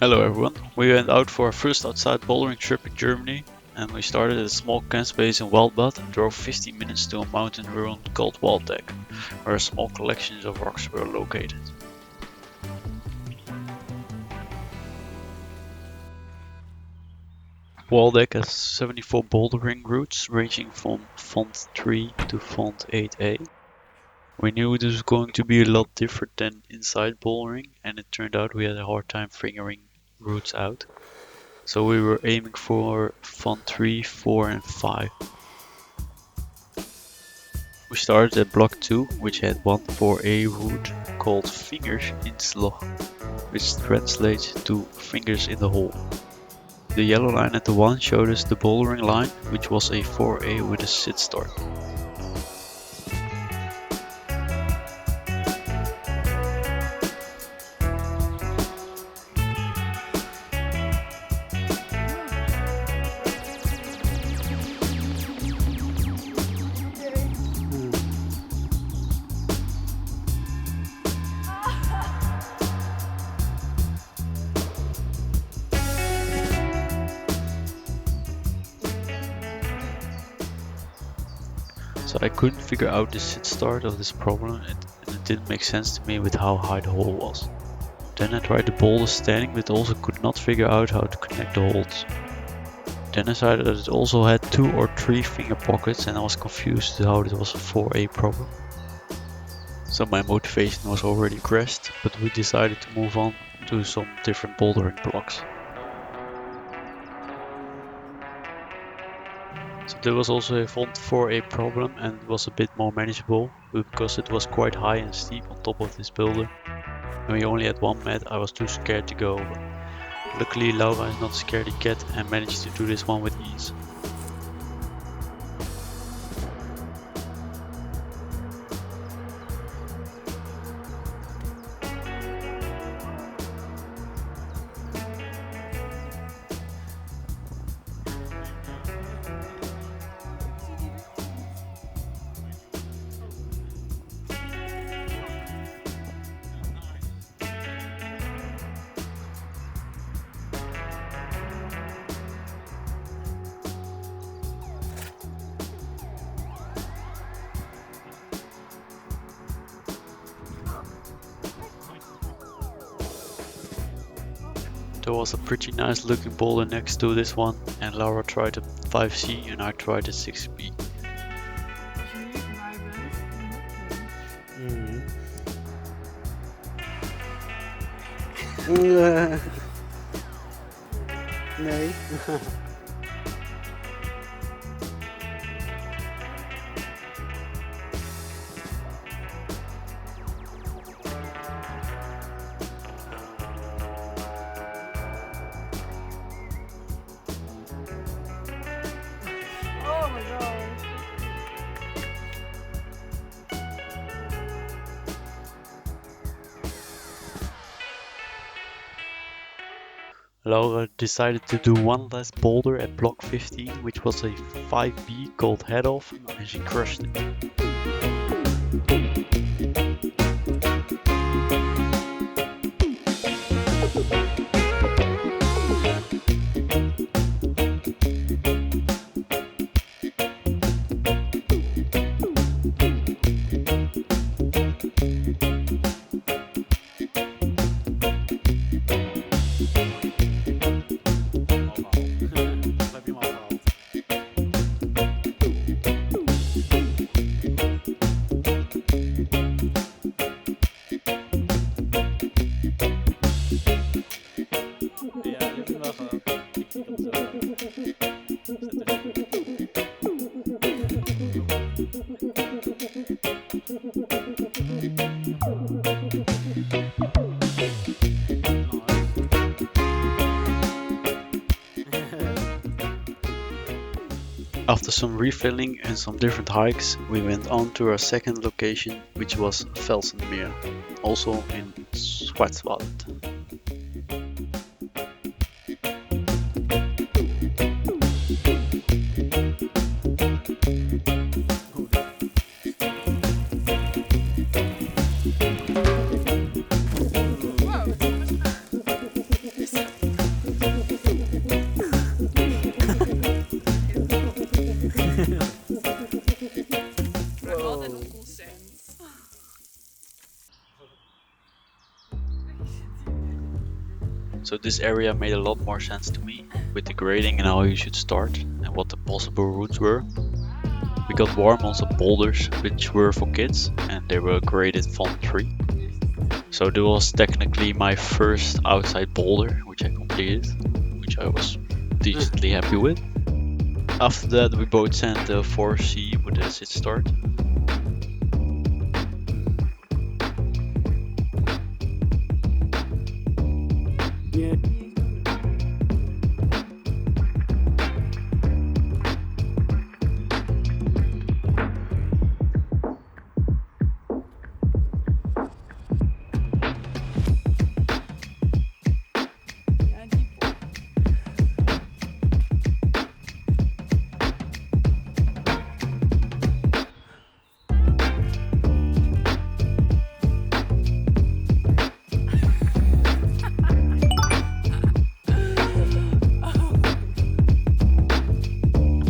Hello everyone, we went out for our first outside bouldering trip in Germany and we started at a small camp space in Waldbad and drove 15 minutes to a mountain ruin called Waldeck, where a small collection of rocks were located. Waldeck has 74 bouldering routes ranging from Font 3 to Font 8A. We knew this was going to be a lot different than inside bouldering and it turned out we had a hard time figuring routes out. So we were aiming for Font 3, 4 and 5. We started at block 2, which had one 4A route called Fingers inslag, which translates to fingers in the hole. The yellow line at the 1 showed us the bouldering line, which was a 4A with a sit start. So I couldn't figure out the sit start of this problem and it didn't make sense to me with how high the hole was. Then I tried the boulder standing but also could not figure out how to connect the holes. Then I decided that it also had 2 or 3 finger pockets and I was confused how it was a 4A problem. So my motivation was already crashed, but we decided to move on to some different bouldering blocks. So there was also a Font 4A problem and it was a bit more manageable, but because it was quite high and steep on top of this boulder and we only had 1 mat, I was too scared to go over. Luckily Laura is not a scaredy cat and managed to do this one with ease. There was a pretty nice looking boulder next to this one and Laura tried a 5C and I tried a 6B. Nee. Oh my god. Laura decided to do one last boulder at block 15, which was a 5B called Head Off, and she crushed it. After some refilling and some different hikes, we went on to our second location, which was Felsenmeer, also in Schwarzwald. Wow, it's so much better. Altijd nog consent. So this area made a lot more sense to me, with the grading and how you should start, and what the possible routes were. We got warm on some boulders, which were for kids, and they were graded from 3. So this was technically my first outside boulder, which I completed, which I was decently happy with. After that we both sent the 4C with a sit start.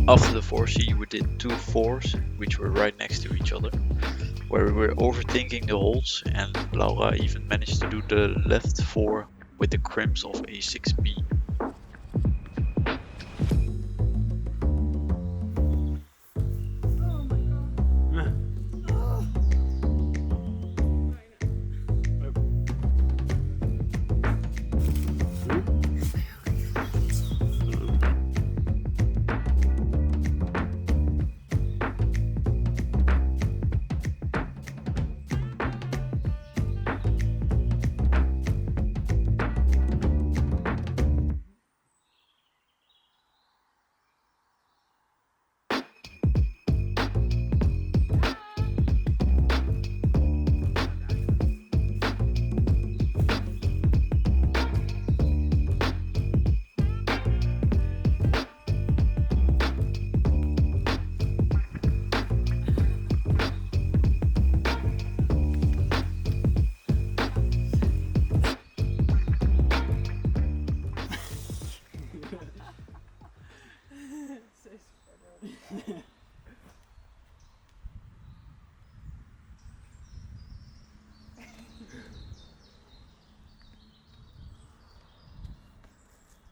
After the 4C we did 2 4s, which were right next to each other, where we were overthinking the holds, and Laura even managed to do the left 4 with the crimps of a 6B.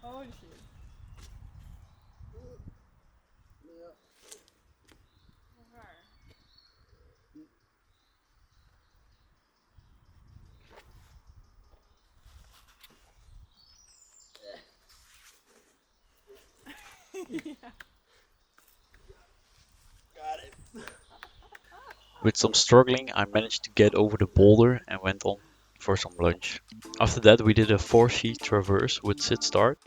Holy shit. Waar? Ja. With some struggling I managed to get over the boulder and went on for some lunch. After that we did a 4C traverse with sit start,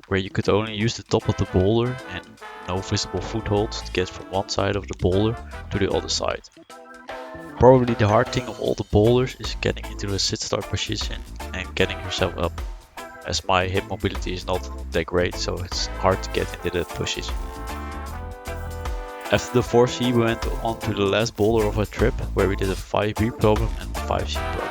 where you could only use the top of the boulder and no visible footholds to get from one side of the boulder to the other side. Probably the hard thing of all the boulders is getting into the sit start position and getting yourself up, as my hip mobility is not that great, so it's hard to get into that position. After the 4C we went on to the last boulder of our trip, where we did a 5B problem and 5C problem.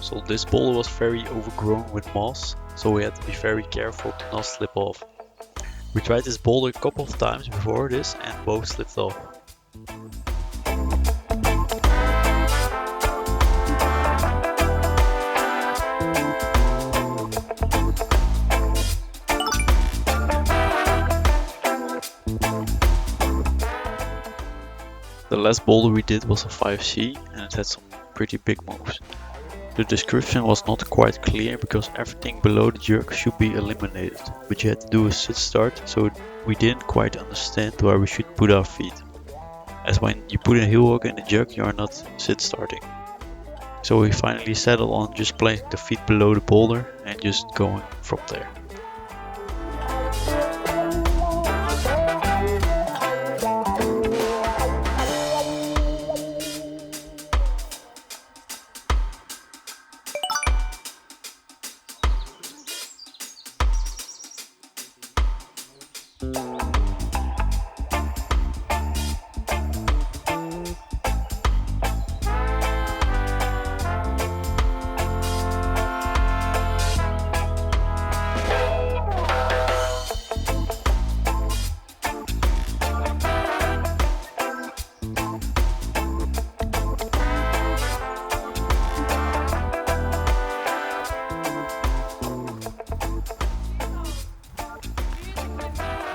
So this boulder was very overgrown with moss, so we had to be very careful to not slip off. We tried this boulder a couple of times before this and both slipped off. The last boulder we did was a 5C and it had some pretty big moves. The description was not quite clear because everything below the jug should be eliminated, but you had to do a sit start, so we didn't quite understand where we should put our feet. As when you put a heel hook in the jug, you are not sit starting. So we finally settled on just placing the feet below the boulder and just going from there.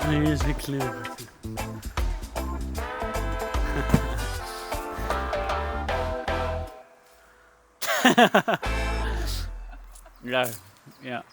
Nee, is niet clear. Ja, ja.